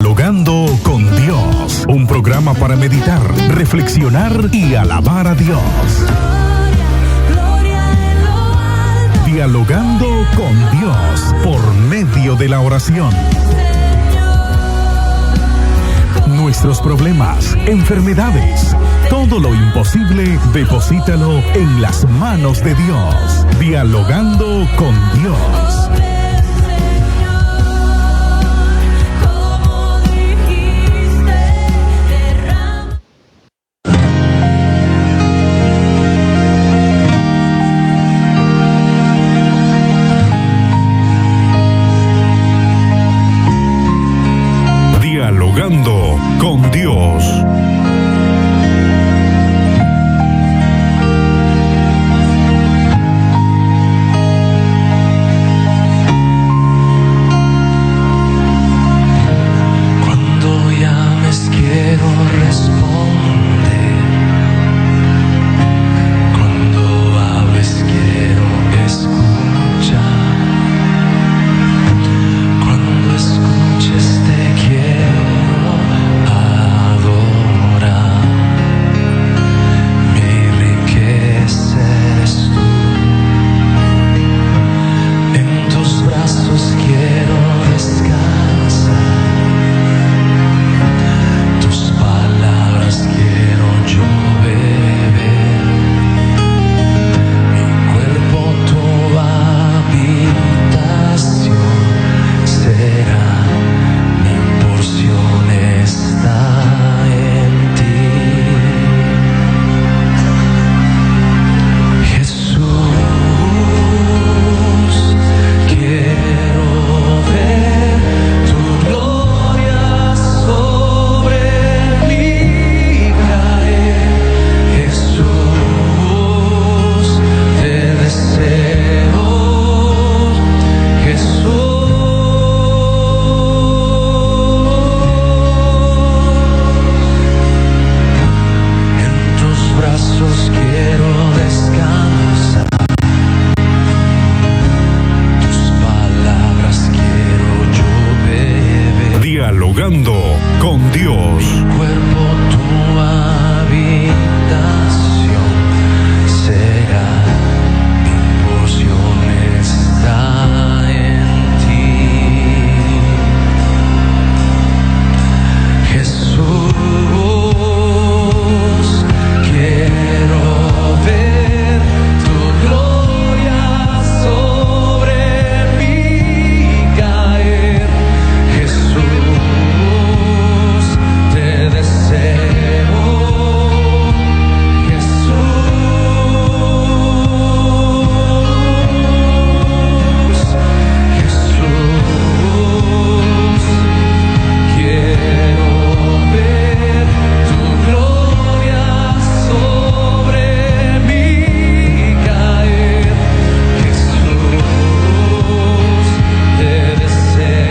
Dialogando con Dios, un programa para meditar, reflexionar y alabar a Dios. Dialogando con Dios por medio de la oración. Nuestros problemas, enfermedades, todo lo imposible, deposítalo en las manos de Dios. Dialogando con Dios. Dialogando con Dios. Cuando llames quiero responder. Cuando hables quiero escuchar. Cuando escuches te quiero adorar. Mi riqueza eres tú. En tus brazos quiero descansar. Tus palabras quiero yo beber. Mi cuerpo tu habitación será. Mi porción está en ti. Jesús, quiero ver tu gloria sobre mí caer. Jesús, te deseo. Jesús, en tus brazos quiero descansar. Tus palabras quiero yo beber. Dialogando con Dios. Cuerpo tu habitación será. Mi porción está en ti. Jesús, quiero ver tu gloria sobre mí caer. Jesús, te deseo. Jesús, quiero ver tu gloria sobre mí caer. Jesús, te deseo.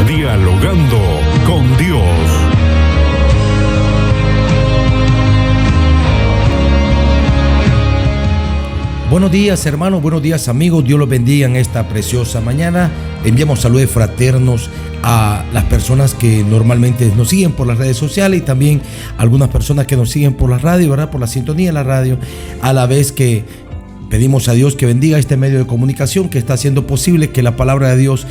Dialogando con Dios. Buenos días, hermanos, buenos días, amigos. Dios los bendiga en esta preciosa mañana. Enviamos saludos fraternos a las personas que normalmente nos siguen por las redes sociales y también algunas personas que nos siguen por la radio, ¿verdad? Por la sintonía de la radio, a la vez que pedimos a Dios que bendiga este medio de comunicación que está haciendo posible que la palabra de Dios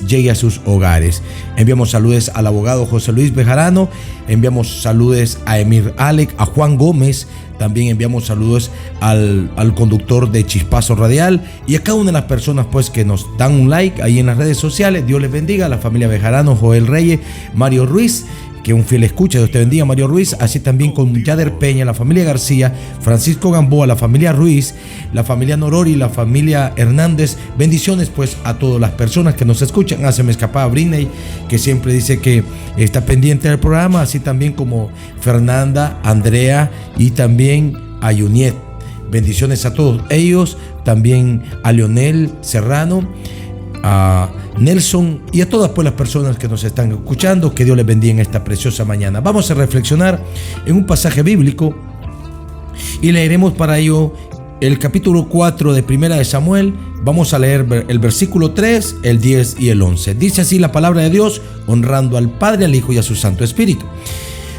llegue a sus hogares. Enviamos saludos al abogado José Luis Bejarano, enviamos saludos a Emir Alec, a Juan Gómez, también enviamos saludos al conductor de Chispazo Radial y a cada una de las personas pues que nos dan un like ahí en las redes sociales. Dios les bendiga, a la familia Bejarano, Joel Reyes, Mario Ruiz, que un fiel escucha. Dios te bendiga, Mario Ruiz, así también con Yader Peña, la familia García, Francisco Gamboa, la familia Ruiz, la familia Norori, la familia Hernández. Bendiciones pues a todas las personas que nos escuchan. Se me escapaba Briney, que siempre dice que está pendiente del programa, así también como Fernanda, Andrea y también a Yuniet. Bendiciones a todos ellos, también a Leonel Serrano, a Nelson y a todas pues las personas que nos están escuchando. Que Dios les bendiga en esta preciosa mañana. Vamos a reflexionar en un pasaje bíblico y leeremos para ello el capítulo 4 de Primera de Samuel. Vamos a leer el versículo 3, el 10 y el 11. Dice así la palabra de Dios, honrando al Padre, al Hijo y a su Santo Espíritu.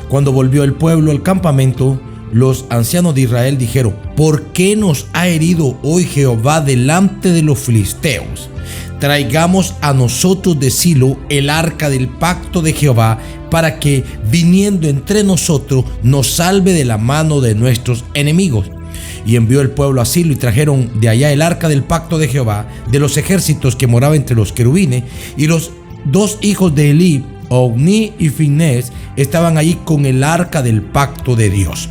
Cuando volvió el pueblo al campamento, los ancianos de Israel dijeron: ¿por qué nos ha herido hoy Jehová delante de los filisteos? Traigamos a nosotros de Silo el arca del pacto de Jehová, para que, viniendo entre nosotros, nos salve de la mano de nuestros enemigos. Y envió el pueblo a Silo y trajeron de allá el arca del pacto de Jehová, de los ejércitos que moraba entre los querubines, y los dos hijos de Elí, Ofni y Finés, estaban allí con el arca del pacto de Dios.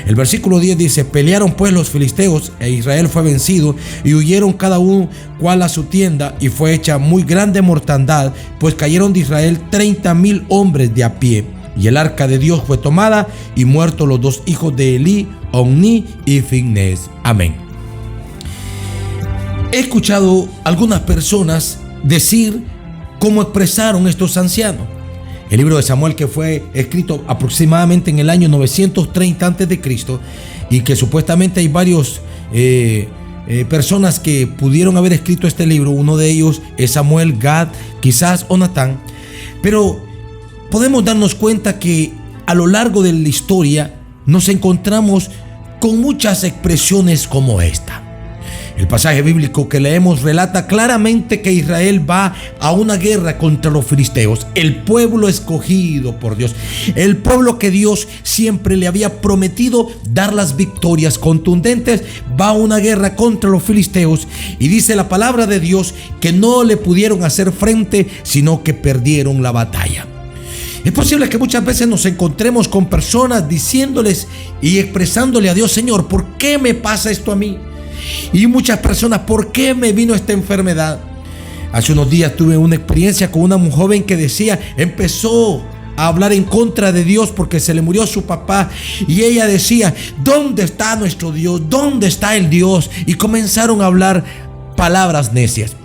El versículo 10 dice: pelearon pues los filisteos, e Israel fue vencido, y huyeron cada uno cual a su tienda, y fue hecha muy grande mortandad, pues cayeron de Israel 30,000 hombres de a pie. Y el arca de Dios fue tomada, y muertos los dos hijos de Elí, Ofni y Finés. Amén. He escuchado algunas personas decir cómo expresaron estos ancianos. El libro de Samuel, que fue escrito aproximadamente en el año 930 a.C., y que supuestamente hay varios personas que pudieron haber escrito este libro. Uno de ellos es Samuel, Gad, quizás o Natán. Pero podemos darnos cuenta que a lo largo de la historia nos encontramos con muchas expresiones como esta. El pasaje bíblico que leemos relata claramente que Israel va a una guerra contra los filisteos, el pueblo escogido por Dios, el pueblo que Dios siempre le había prometido dar las victorias contundentes. Va a una guerra contra los filisteos, y dice la palabra de Dios que no le pudieron hacer frente, sino que perdieron la batalla. Es posible que muchas veces nos encontremos con personas diciéndoles y expresándole a Dios: Señor, ¿por qué me pasa esto a mí? Y muchas personas: ¿por qué me vino esta enfermedad? Hace unos días tuve una experiencia con una joven que empezó a hablar en contra de Dios porque se le murió su papá, y ella decía: ¿dónde está nuestro Dios? ¿Dónde está el Dios? Y comenzaron a hablar palabras necias.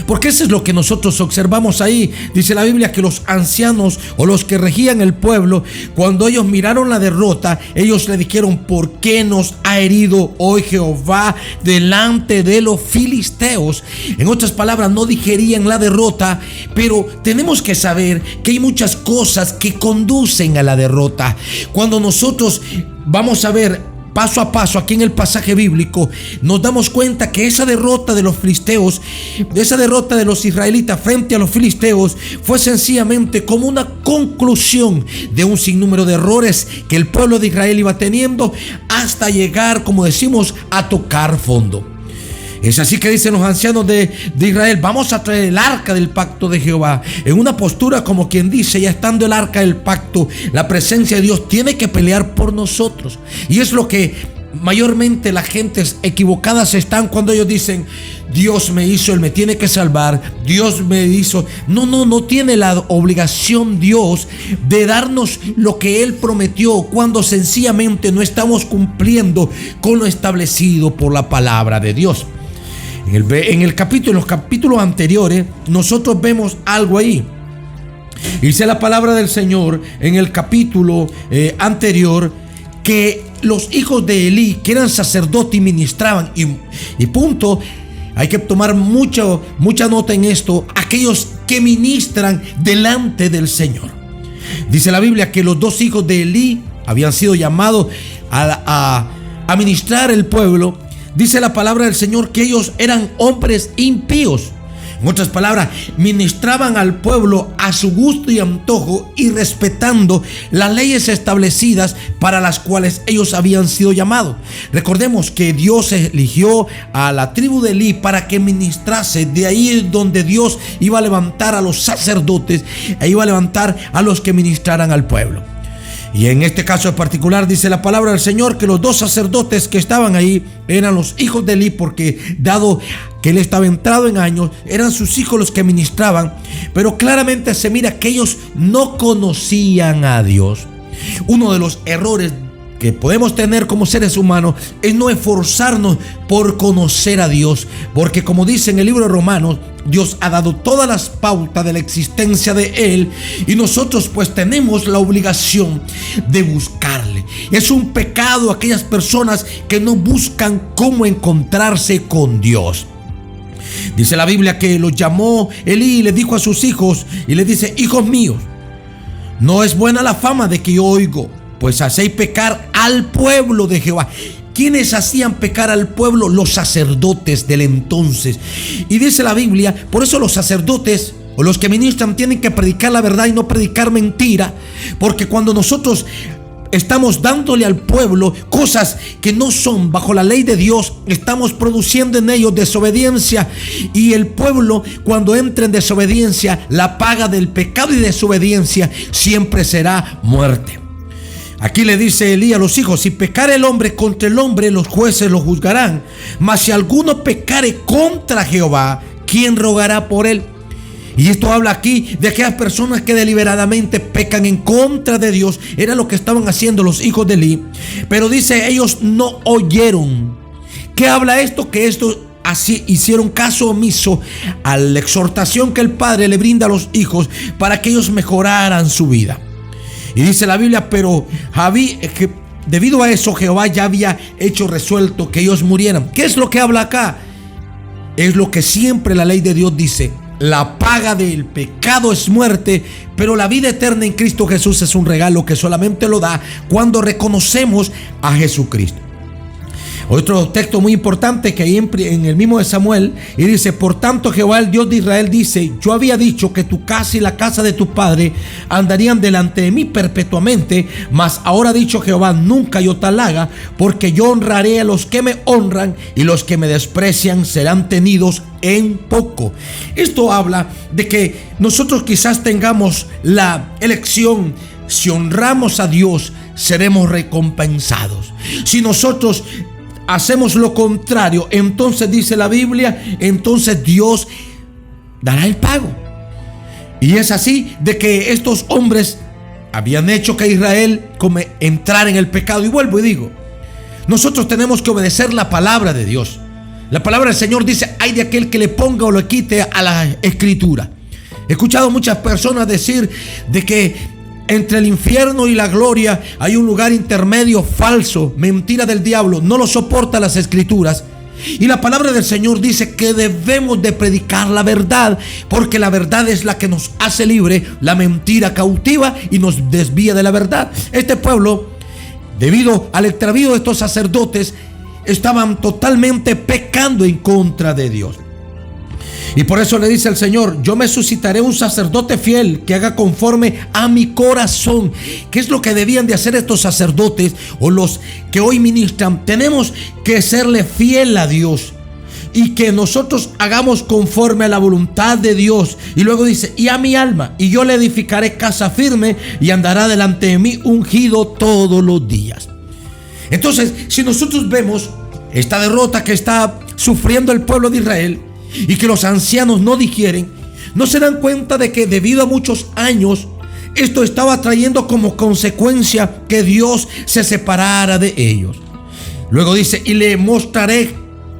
Porque eso es lo que nosotros observamos ahí. Dice la Biblia que los ancianos o los que regían el pueblo, cuando ellos miraron la derrota, ellos le dijeron: ¿por qué nos ha herido hoy Jehová delante de los filisteos? En otras palabras, no digerían la derrota. Pero tenemos que saber que hay muchas cosas que conducen a la derrota. Cuando nosotros vamos a ver paso a paso aquí en el pasaje bíblico, nos damos cuenta que esa derrota de los filisteos, esa derrota de los israelitas frente a los filisteos, fue sencillamente como una conclusión de un sinnúmero de errores que el pueblo de Israel iba teniendo, hasta llegar, como decimos, a tocar fondo. Es así que dicen los ancianos de Israel: vamos a traer el arca del pacto de Jehová. En una postura como quien dice, ya estando el arca del pacto, la presencia de Dios tiene que pelear por nosotros. Y es lo que mayormente las gentes equivocadas están cuando ellos dicen: Dios me hizo, Él me tiene que salvar, Dios me hizo. No tiene la obligación Dios de darnos lo que Él prometió, cuando sencillamente no estamos cumpliendo con lo establecido por la palabra de Dios. En los capítulos anteriores, nosotros vemos algo ahí. Dice la palabra del Señor en el capítulo anterior que los hijos de Elí, que eran sacerdotes y ministraban, y punto. Hay que tomar mucha nota en esto: aquellos que ministran delante del Señor. Dice la Biblia que los dos hijos de Elí habían sido llamados a ministrar el pueblo. Dice la palabra del Señor que ellos eran hombres impíos. En otras palabras, ministraban al pueblo a su gusto y antojo, y respetando las leyes establecidas para las cuales ellos habían sido llamados. Recordemos que Dios eligió a la tribu de Elí para que ministrase. De ahí donde Dios iba a levantar a los sacerdotes e iba a levantar a los que ministraran al pueblo. Y en este caso en particular, dice la palabra del Señor que los dos sacerdotes que estaban ahí eran los hijos de Elí, porque dado que él estaba entrado en años, eran sus hijos los que ministraban. Pero claramente se mira que ellos no conocían a Dios. Uno de los errores que podemos tener como seres humanos es no esforzarnos por conocer a Dios, porque como dice en el libro de Romanos, Dios ha dado todas las pautas de la existencia de Él y nosotros pues tenemos la obligación de buscarle. Es un pecado aquellas personas que no buscan cómo encontrarse con Dios. Dice la Biblia que los llamó Elí y le dijo a sus hijos y le dice: hijos míos, no es buena la fama de que yo oigo, pues hacéis pecar al pueblo de Jehová. ¿Quiénes hacían pecar al pueblo? Los sacerdotes del entonces. Y dice la Biblia, por eso los sacerdotes o los que ministran tienen que predicar la verdad y no predicar mentira, porque cuando nosotros estamos dándole al pueblo cosas que no son bajo la ley de Dios, estamos produciendo en ellos desobediencia, y el pueblo, cuando entra en desobediencia, la paga del pecado y desobediencia siempre será muerte. Aquí le dice Elí a los hijos: si pecare el hombre contra el hombre, los jueces lo juzgarán, mas si alguno pecare contra Jehová, ¿quién rogará por él? Y esto habla aquí de aquellas personas que deliberadamente pecan en contra de Dios. Era lo que estaban haciendo los hijos de Elí. Pero dice, ellos no oyeron. ¿Qué habla esto? Que esto así hicieron caso omiso a la exhortación que el padre le brinda a los hijos para que ellos mejoraran su vida. Y dice la Biblia, pero debido a eso Jehová ya había hecho resuelto que ellos murieran. ¿Qué es lo que habla acá? Es lo que siempre la ley de Dios dice: la paga del pecado es muerte, pero la vida eterna en Cristo Jesús es un regalo que solamente lo da cuando reconocemos a Jesucristo. Otro texto muy importante que hay en el mismo de Samuel, y dice: por tanto Jehová el Dios de Israel dice: yo había dicho que tu casa y la casa de tu padre andarían delante de mí perpetuamente, mas ahora ha dicho Jehová: nunca yo tal haga, porque yo honraré a los que me honran y los que me desprecian serán tenidos en poco. Esto habla de que nosotros quizás tengamos la elección: si honramos a Dios, seremos recompensados. Si nosotros hacemos lo contrario, entonces dice la Biblia, entonces Dios dará el pago. Y es así de que estos hombres habían hecho que Israel entrara en el pecado. Y vuelvo y digo, nosotros tenemos que obedecer la palabra de Dios. La palabra del Señor dice: ay de aquel que le ponga o le quite a la escritura. He escuchado muchas personas decir de que entre el infierno y la gloria hay un lugar intermedio falso, mentira del diablo, no lo soporta las escrituras. Y la palabra del Señor dice que debemos de predicar la verdad, porque la verdad es la que nos hace libre, la mentira cautiva y nos desvía de la verdad. Este pueblo, debido al extravío de estos sacerdotes, estaban totalmente pecando en contra de Dios. Y por eso le dice el Señor: yo me suscitaré un sacerdote fiel que haga conforme a mi corazón. ¿Qué es lo que debían de hacer estos sacerdotes o los que hoy ministran? Tenemos que serle fiel a Dios y que nosotros hagamos conforme a la voluntad de Dios. Y luego dice: y a mi alma, y yo le edificaré casa firme, y andará delante de mí ungido todos los días. Entonces, si nosotros vemos esta derrota que está sufriendo el pueblo de Israel y que los ancianos no digieren, no se dan cuenta de que debido a muchos años esto estaba trayendo como consecuencia que Dios se separara de ellos. Luego dice: y le mostraré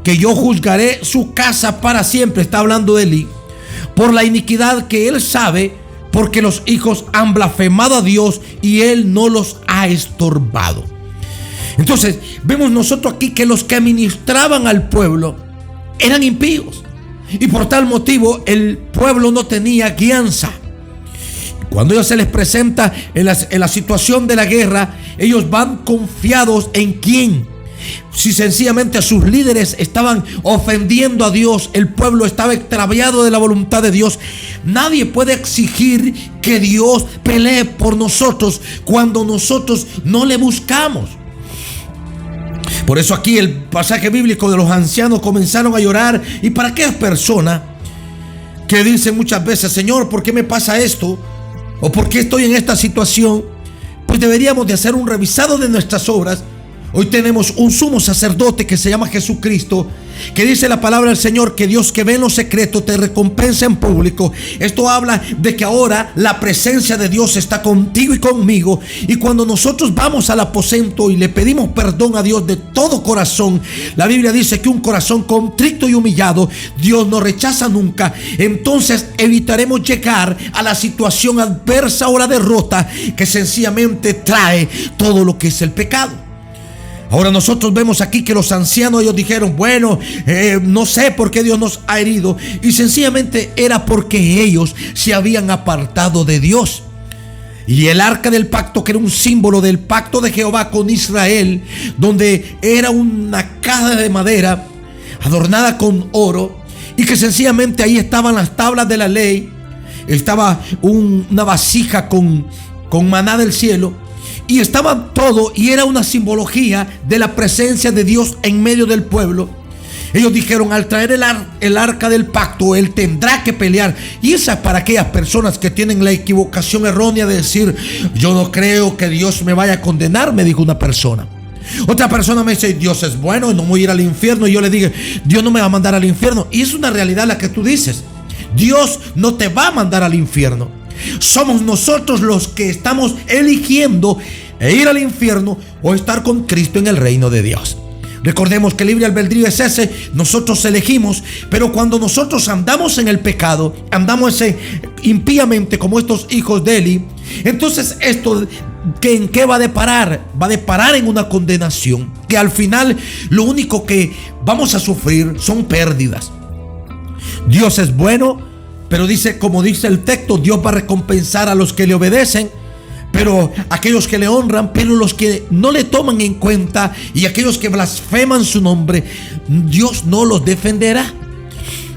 que yo juzgaré su casa para siempre. Está hablando de Elí, por la iniquidad que él sabe, porque los hijos han blasfemado a Dios y él no los ha estorbado. Entonces vemos nosotros aquí que los que administraban al pueblo eran impíos, y por tal motivo el pueblo no tenía guianza. Cuando ellos se les presenta en la situación de la guerra, ellos van confiados en quién. Si sencillamente sus líderes estaban ofendiendo a Dios, el pueblo estaba extraviado de la voluntad de Dios. Nadie puede exigir que Dios pelee por nosotros cuando nosotros no le buscamos. Por eso aquí el pasaje bíblico de los ancianos comenzaron a llorar. Y para aquellas personas que dicen muchas veces: Señor, ¿por qué me pasa esto? ¿O por qué estoy en esta situación? Pues deberíamos de hacer un revisado de nuestras obras, Hoy tenemos un sumo sacerdote que se llama Jesucristo, que dice la palabra del Señor que Dios que ve en lo secreto te recompensa en público. Esto habla de que ahora la presencia de Dios está contigo y conmigo, y cuando nosotros vamos al aposento y le pedimos perdón a Dios de todo corazón, la Biblia dice que un corazón contrito y humillado Dios no rechaza nunca. Entonces evitaremos llegar a la situación adversa o la derrota que sencillamente trae todo lo que es el pecado. Ahora nosotros vemos aquí que los ancianos, ellos dijeron, bueno, no sé por qué Dios nos ha herido, y sencillamente era porque ellos se habían apartado de Dios. Y el arca del pacto, que era un símbolo del pacto de Jehová con Israel, donde era una caja de madera adornada con oro, y que sencillamente ahí estaban las tablas de la ley, estaba una vasija con maná del cielo, y estaba todo, y era una simbología de la presencia de Dios en medio del pueblo. Ellos dijeron, al traer el arca del pacto, él tendrá que pelear. Y esa es para aquellas personas que tienen la equivocación errónea de decir, yo no creo que Dios me vaya a condenar, me dijo una persona. Otra persona me dice, Dios es bueno y no voy a ir al infierno. Y yo le dije, Dios no me va a mandar al infierno. Y es una realidad la que tú dices. Dios no te va a mandar al infierno. Somos nosotros los que estamos eligiendo ir al infierno o estar con Cristo en el reino de Dios. Recordemos que el libre albedrío es ese, nosotros elegimos, pero cuando nosotros andamos en el pecado, andamos impíamente como estos hijos de Eli, entonces esto ¿en qué va a deparar? Va a deparar en una condenación, que al final lo único que vamos a sufrir son pérdidas. Dios es bueno, pero dice, como dice el texto, Dios va a recompensar a los que le obedecen, pero aquellos que le honran, pero los que no le toman en cuenta y aquellos que blasfeman su nombre, Dios no los defenderá.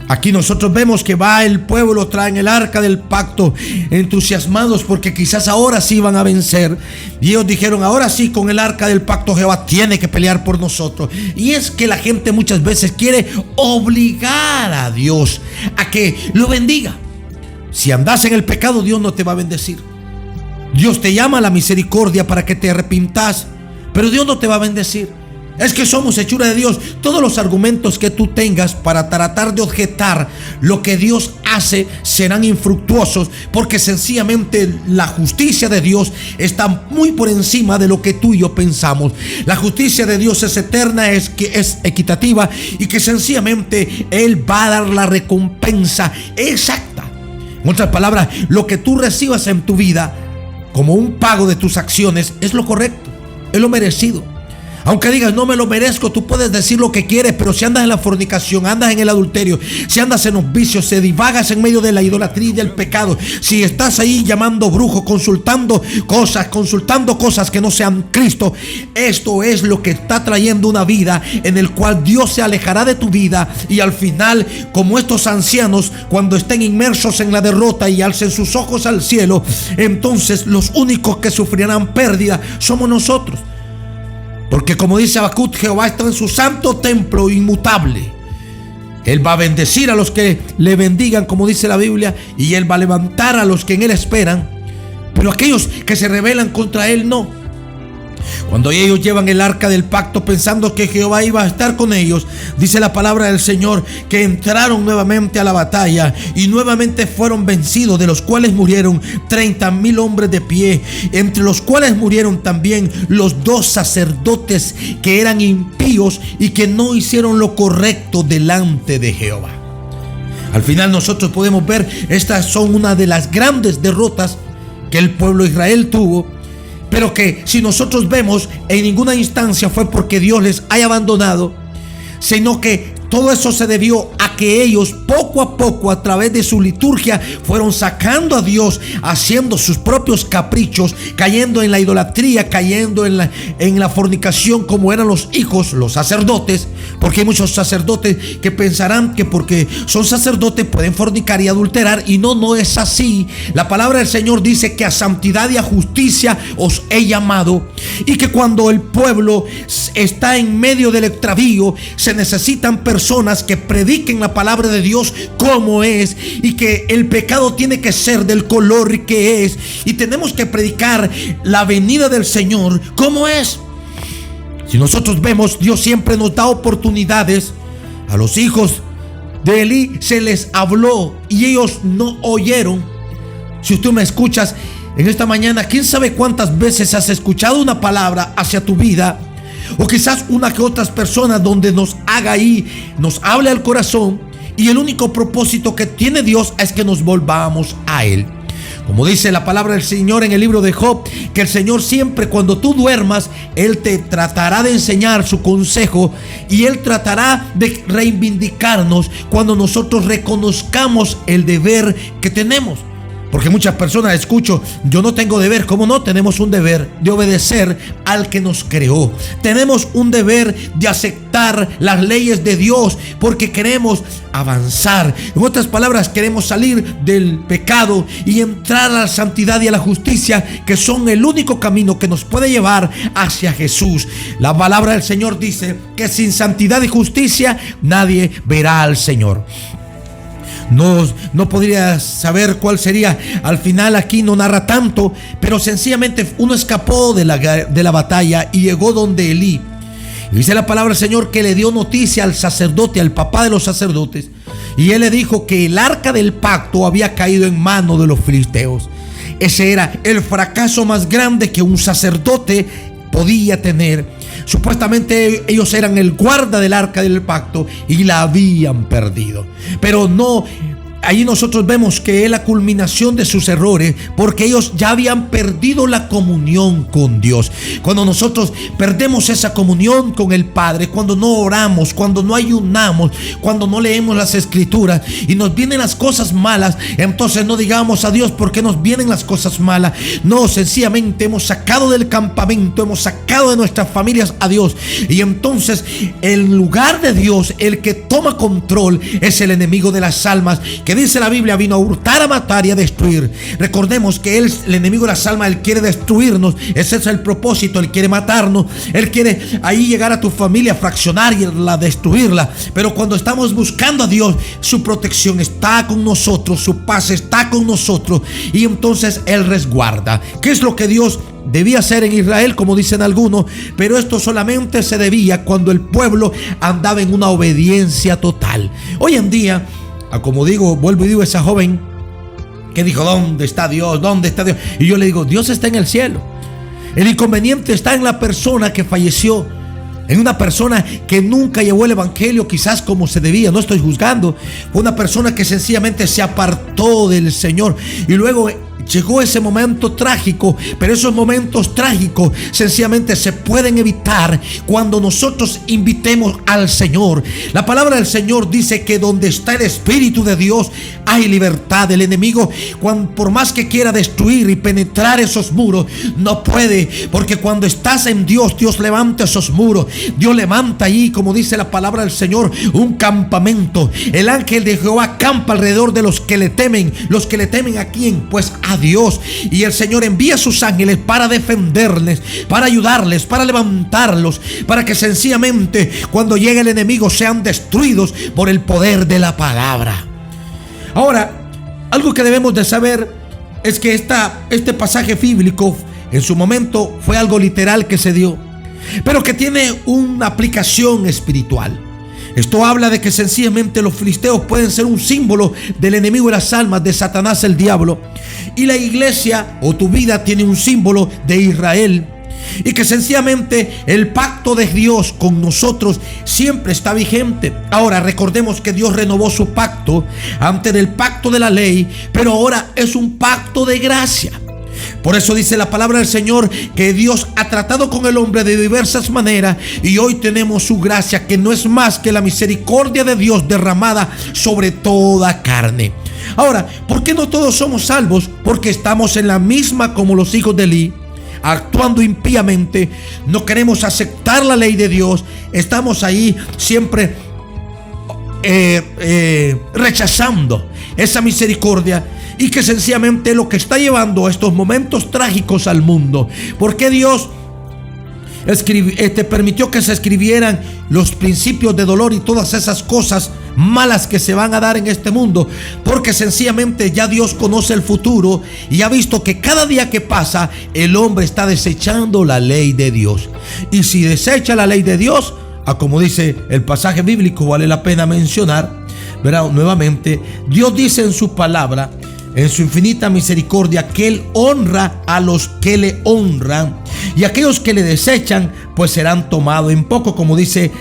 Aquí nosotros vemos que va el pueblo, traen el arca del pacto, entusiasmados porque quizás ahora sí van a vencer. Y ellos dijeron, ahora sí, con el arca del pacto Jehová tiene que pelear por nosotros. Y es que la gente muchas veces quiere obligar a Dios a que lo bendiga. Si andas en el pecado, Dios no te va a bendecir. Dios te llama a la misericordia para que te arrepintas, pero Dios no te va a bendecir. Es que somos hechura de Dios. Todos los argumentos que tú tengas para tratar de objetar lo que Dios hace serán infructuosos, porque sencillamente la justicia de Dios está muy por encima de lo que tú y yo pensamos. La justicia de Dios es eterna, es equitativa, y que sencillamente Él va a dar la recompensa exacta. En otras palabras, lo que tú recibas en tu vida como un pago de tus acciones es lo correcto, es lo merecido. Aunque digas, no me lo merezco, tú puedes decir lo que quieres, pero si andas en la fornicación, andas en el adulterio, si andas en los vicios, si divagas en medio de la idolatría y del pecado, si estás ahí llamando brujo, consultando cosas que no sean Cristo, esto es lo que está trayendo una vida en el cual Dios se alejará de tu vida, y al final, como estos ancianos, cuando estén inmersos en la derrota y alcen sus ojos al cielo, entonces los únicos que sufrirán pérdida somos nosotros. Porque como dice Habacuc, Jehová está en su santo templo inmutable. Él va a bendecir a los que le bendigan, como dice la Biblia, y Él va a levantar a los que en Él esperan. Pero aquellos que se rebelan contra Él, no. Cuando ellos llevan el arca del pacto pensando que Jehová iba a estar con ellos, dice la palabra del Señor que entraron nuevamente a la batalla y nuevamente fueron vencidos, de los cuales murieron 30,000 hombres de pie, entre los cuales murieron también los 2 sacerdotes que eran impíos y que no hicieron lo correcto delante de Jehová. Al final nosotros podemos ver, estas son una de las grandes derrotas que el pueblo de Israel tuvo, pero que si nosotros vemos, en ninguna instancia fue porque Dios les haya abandonado, sino que todo eso se debió a que ellos poco a poco, a través de su liturgia, fueron sacando a Dios, haciendo sus propios caprichos, cayendo en la idolatría, cayendo en la fornicación, como eran los hijos, los sacerdotes, porque hay muchos sacerdotes que pensarán que porque son sacerdotes pueden fornicar y adulterar, y no es así. La palabra del Señor dice que a santidad y a justicia os he llamado, y que cuando el pueblo está en medio del extravío, se necesitan personas que prediquen la palabra de Dios como es, y que el pecado tiene que ser del color que es, y tenemos que predicar la venida del Señor como es. Si nosotros vemos, Dios siempre nos da oportunidades. A los hijos de Elí se les habló y ellos no oyeron. Si tú me escuchas en esta mañana, quién sabe cuántas veces has escuchado una palabra hacia tu vida, o quizás una que otras personas donde nos haga ahí, nos hable al corazón, y el único propósito que tiene Dios es que nos volvamos a Él. Como dice la palabra del Señor en el libro de Job, que el Señor siempre, cuando tú duermas, Él te tratará de enseñar su consejo, y Él tratará de reivindicarnos cuando nosotros reconozcamos el deber que tenemos. Porque muchas personas escucho, yo no tengo deber. ¿Cómo no? Tenemos un deber de obedecer al que nos creó. Tenemos un deber de aceptar las leyes de Dios porque queremos avanzar. En otras palabras, queremos salir del pecado y entrar a la santidad y a la justicia, que son el único camino que nos puede llevar hacia Jesús. La palabra del Señor dice que sin santidad y justicia nadie verá al Señor. No podría saber cuál sería. Al final aquí no narra tanto, pero sencillamente uno escapó de la batalla y llegó donde Elí. Y dice la palabra del Señor que le dio noticia al sacerdote, al papá de los sacerdotes, y él le dijo que el arca del pacto había caído en manos de los filisteos. Ese era el fracaso más grande que un sacerdote podía tener. Supuestamente ellos eran el guarda del arca del pacto y la habían perdido. Pero no, ahí nosotros vemos que es la culminación de sus errores, porque ellos ya habían perdido la comunión con Dios. Cuando nosotros perdemos esa comunión con el Padre, cuando no oramos, cuando no ayunamos, cuando no leemos las escrituras y nos vienen las cosas malas, entonces no digamos a Dios por qué nos vienen las cosas malas. No, sencillamente hemos sacado del campamento, hemos sacado de nuestras familias a Dios, y entonces en lugar de Dios, el que toma control es el enemigo de las almas, que dice la Biblia vino a hurtar, a matar y a destruir. Recordemos que él, el enemigo de las almas, él quiere destruirnos. Ese es el propósito. Él quiere matarnos. Él quiere ahí llegar a tu familia, fraccionar y destruirla. Pero cuando estamos buscando a Dios, su protección está con nosotros, su paz está con nosotros, y entonces él resguarda. ¿Qué es lo que Dios debía hacer en Israel, como dicen algunos? Pero esto solamente se debía cuando el pueblo andaba en una obediencia total. Hoy en día, como digo, vuelvo y digo, esa joven que dijo, ¿dónde está Dios? ¿Dónde está Dios? Y yo le digo, Dios está en el cielo. El inconveniente está en la persona que falleció, en una persona que nunca llevó el evangelio quizás como se debía. No estoy juzgando. Fue una persona que sencillamente se apartó del Señor, y luego llegó ese momento trágico. Pero esos momentos trágicos sencillamente se pueden evitar cuando nosotros invitemos al Señor. La palabra del Señor dice que donde está el Espíritu de Dios hay libertad. El enemigo, por más que quiera destruir y penetrar esos muros, no puede, porque cuando estás en Dios, Dios levanta esos muros. Dios levanta ahí, como dice la palabra del Señor, un campamento. El ángel de Jehová acampa alrededor de los que le temen. ¿Los que le temen a quién? Pues a Dios. Y el Señor envía a sus ángeles para defenderles, para ayudarles, para levantarlos, para que sencillamente cuando llegue el enemigo sean destruidos por el poder de la palabra. Ahora, algo que debemos de saber es que este pasaje bíblico en su momento fue algo literal que se dio, pero que tiene una aplicación espiritual. Esto habla de que sencillamente los filisteos pueden ser un símbolo del enemigo de las almas, de Satanás, el diablo. Y la iglesia o tu vida tiene un símbolo de Israel. Y que sencillamente el pacto de Dios con nosotros siempre está vigente. Ahora recordemos que Dios renovó su pacto antes del pacto de la ley, pero ahora es un pacto de gracia. Por eso dice la palabra del Señor que Dios ha tratado con el hombre de diversas maneras, y hoy tenemos su gracia, que no es más que la misericordia de Dios derramada sobre toda carne. Ahora, ¿por qué no todos somos salvos? Porque estamos en la misma como los hijos de Elí, actuando impíamente. No queremos aceptar la ley de Dios. Estamos ahí siempre rechazando esa misericordia, y que sencillamente lo que está llevando a estos momentos trágicos al mundo. ¿Por qué Dios permitió que se escribieran los principios de dolor y todas esas cosas malas que se van a dar en este mundo, porque sencillamente ya Dios conoce el futuro y ha visto que cada día que pasa el hombre está desechando la ley de Dios. Y si desecha la ley de Dios, como dice el pasaje bíblico, vale la pena mencionar, ¿verdad? Nuevamente, Dios dice en su palabra, en su infinita misericordia, que Él honra a los que le honran, y aquellos que le desechan pues serán tomados en poco, como dice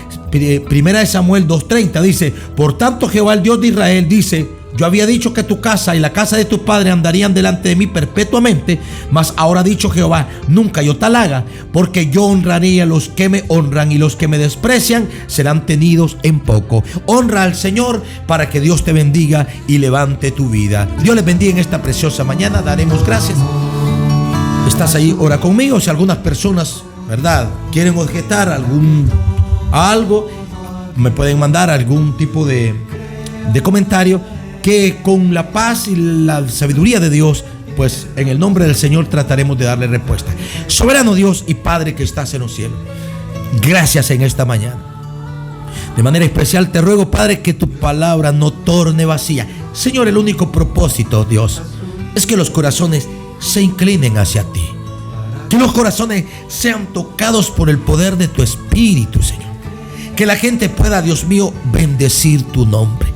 Primera de Samuel 2:30. Dice: por tanto Jehová, el Dios de Israel, dice: yo había dicho que tu casa y la casa de tu padre andarían delante de mí perpetuamente, mas ahora ha dicho Jehová: nunca yo tal haga, porque yo honraré a los que me honran, y los que me desprecian serán tenidos en poco. Honra al Señor para que Dios te bendiga y levante tu vida. Dios les bendiga en esta preciosa mañana. Daremos gracias. ¿Estás ahí? Ora conmigo. Si algunas personas, ¿verdad?, quieren objetar algo, me pueden mandar algún tipo de comentario, que con la paz y la sabiduría de Dios, pues en el nombre del Señor trataremos de darle respuesta. Soberano Dios y Padre que estás en los cielos, gracias en esta mañana. De manera especial te ruego, Padre, que tu palabra no torne vacía. Señor, el único propósito, Dios, es que los corazones se inclinen hacia ti, que los corazones sean tocados por el poder de tu Espíritu, Señor, que la gente pueda, Dios mío, bendecir tu nombre.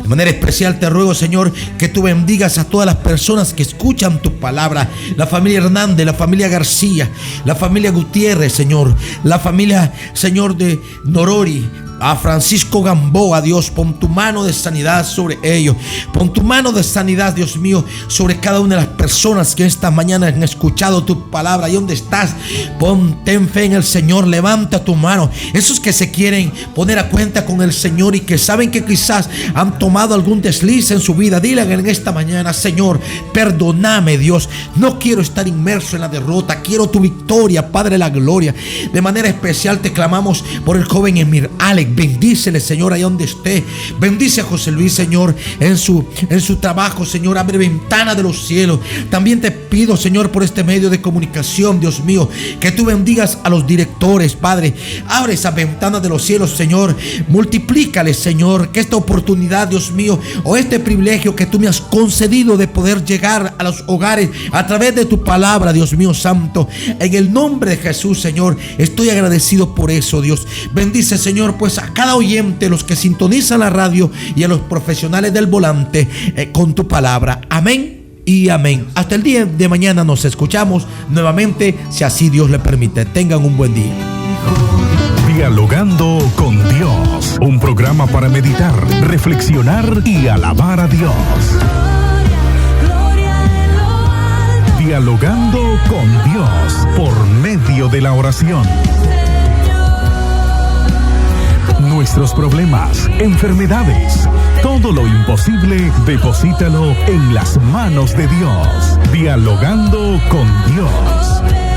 De manera especial te ruego, Señor, que tú bendigas a todas las personas que escuchan tu palabra. La familia Hernández, la familia García, la familia Gutiérrez, Señor, la familia, Señor, de Norori, a Francisco Gamboa. Dios, pon tu mano de sanidad sobre ellos. Pon tu mano de sanidad, Dios mío, sobre cada una de las personas que esta mañana han escuchado tu palabra. Y donde estás, ten fe en el Señor. Levanta tu mano. Esos que se quieren poner a cuenta con el Señor y que saben que quizás han tomado algún desliz en su vida, dile en esta mañana: Señor, perdóname, Dios. No quiero estar inmerso en la derrota. Quiero tu victoria, Padre de la gloria. De manera especial te clamamos por el joven Emir Alex. Bendícele, Señor, ahí donde esté. Bendice a José Luis, Señor, en su trabajo, Señor. Abre ventana de los cielos. También te pido, Señor, por este medio de comunicación, Dios mío, que tú bendigas a los directores, Padre. Abre esa ventana de los cielos, Señor. Multiplícale, Señor, que esta oportunidad, Dios mío, o este privilegio que tú me has concedido de poder llegar a los hogares a través de tu palabra, Dios mío santo, en el nombre de Jesús, Señor, estoy agradecido por eso, Dios. Bendice, Señor, pues a cada oyente, los que sintonizan la radio, y a los profesionales del volante, con tu palabra. Amén y amén. Hasta el día de mañana nos escuchamos nuevamente, si así Dios le permite. Tengan un buen día. Dialogando con Dios, un programa para meditar, reflexionar y alabar a Dios. Dialogando con Dios por medio de la oración. Nuestros problemas, enfermedades, todo lo imposible, deposítalo en las manos de Dios. Dialogando con Dios.